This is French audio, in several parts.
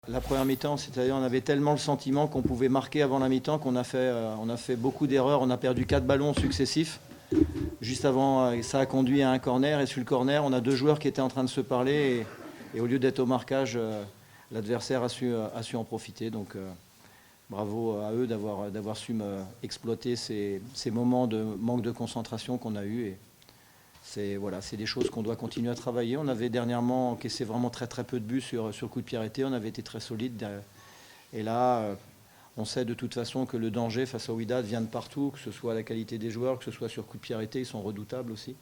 La première mi-temps, c'est-à-dire on avait tellement le sentiment qu'on pouvait marquer avant la mi-temps qu'on a fait beaucoup d'erreurs. On a perdu 4 ballons successifs. Juste avant, ça a conduit à un corner. Et sur le corner, on a 2 joueurs qui étaient en train de se parler. Et au lieu d'être au marquage, l'adversaire a su en profiter. Donc bravo à eux d'avoir su exploiter ces moments de manque de concentration qu'on a eu. Et c'est des choses qu'on doit continuer à travailler. On avait dernièrement encaissé vraiment très très peu de buts sur coup de pied arrêté. On avait été très solide. Et là, on sait de toute façon que le danger face au Wydad vient de partout, que ce soit la qualité des joueurs, que ce soit sur coup de pied arrêté, ils sont redoutables aussi.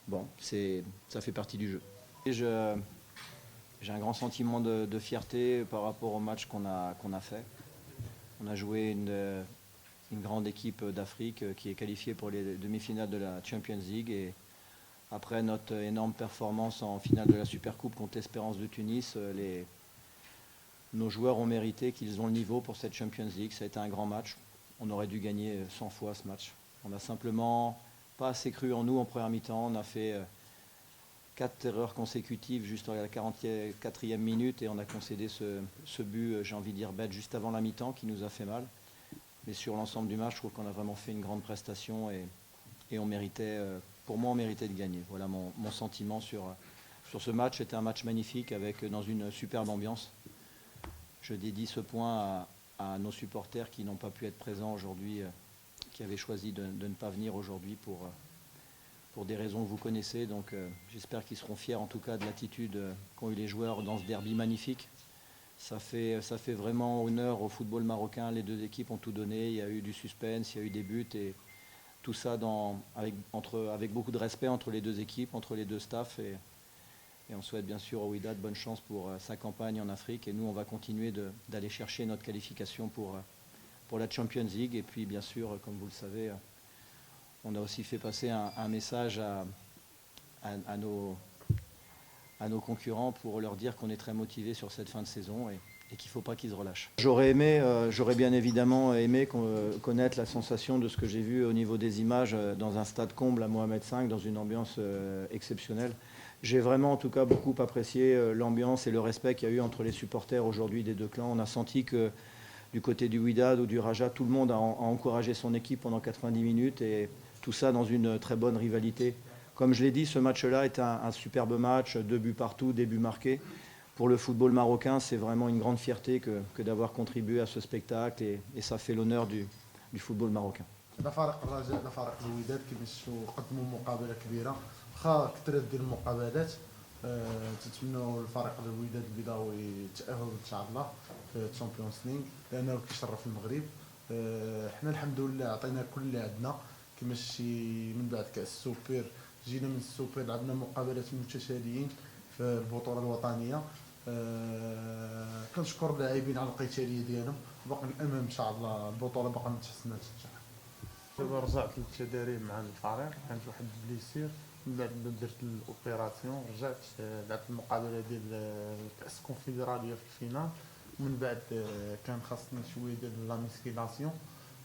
Bon, ça fait partie du jeu. Et j'ai un grand sentiment de fierté par rapport au match qu'on a fait. On a joué une grande équipe d'Afrique qui est qualifiée pour les demi-finales de la Champions League. Et après notre énorme performance en finale de la Supercoupe contre l'Espérance de Tunis, nos joueurs ont mérité qu'ils ont le niveau pour cette Champions League. Ça a été un grand match. On aurait dû gagner 100 fois ce match. On n'a simplement pas assez cru en nous en première mi-temps. On a fait 4 erreurs consécutives juste à la 44e minute et on a concédé ce but, j'ai envie de dire bête, juste avant la mi-temps qui nous a fait mal. Mais sur l'ensemble du match, je trouve qu'on a vraiment fait une grande prestation et on méritait, pour moi, on méritait de gagner. Voilà mon sentiment sur ce match. C'était un match magnifique dans une superbe ambiance. Je dédie ce point à nos supporters qui n'ont pas pu être présents aujourd'hui, qui avaient choisi de ne pas venir aujourd'hui pour des raisons que vous connaissez. Donc j'espère qu'ils seront fiers en tout cas de l'attitude qu'ont eu les joueurs dans ce derby magnifique. Ça fait vraiment honneur au football marocain. Les 2 équipes ont tout donné. Il y a eu du suspense, il y a eu des buts et tout ça avec beaucoup de respect entre les 2 équipes, entre les 2 staffs. Et on souhaite bien sûr au Wydad bonne chance pour sa campagne en Afrique. Et nous, on va continuer d'aller chercher notre qualification pour la Champions League. Et puis, bien sûr, comme vous le savez, on a aussi fait passer un message à nos concurrents pour leur dire qu'on est très motivés sur cette fin de saison et qu'il ne faut pas qu'ils se relâchent. J'aurais bien évidemment aimé connaître la sensation de ce que j'ai vu au niveau des images dans un stade comble à Mohamed V, dans une ambiance exceptionnelle. J'ai vraiment en tout cas beaucoup apprécié l'ambiance et le respect qu'il y a eu entre les supporters aujourd'hui des 2 clans. On a senti que du côté du Wydad ou du Raja, tout le monde a encouragé son équipe pendant 90 minutes et tout ça dans une très bonne rivalité. Comme je l'ai dit, ce match-là est un superbe match, 2 buts partout, des buts marqués. Pour le football marocain, c'est vraiment une grande fierté que d'avoir contribué à ce spectacle et ça fait l'honneur du football marocain. لا فارق الرجاء لا فارق الوداد كيمشيو قدموا مقابله كبيره واخا كثرت ديال المقابلات. تتمنوا الفريق الوداد البيضاوي يتاهل ان شاء الله في الشامبيونز ليغ لانه كيشرف المغرب. حنا الحمد لله عطينا كل اللي عندنا كيمشي من بعد كاس السوبر. جينا من السوبر لعبنا مقابلات متتاليين في البطوله الوطنيه. كنشكر اللاعبين على القتاليه ديالهم. باقي الامام ان شاء الله البطوله باقا ما تحسناتش ان شاء الله. دابا رجعت للتدريب مع الفريق كانت واحد البليسير من بعد ما درت الاوبيراسيون رجعت لعبت المقابله ديال كاس الكونفدراليه في الفينال ومن بعد كان خاصني شويه ديال لا ميسكيلاسيون.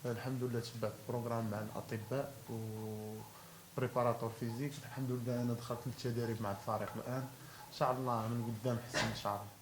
الحمد لله تبعت البروغرام مع الاطباء و بريباراتور فيزيك. الحمد لله انا دخلت للتدريب مع الفريق الان ان شاء الله من قدام حسن ان شاء الله.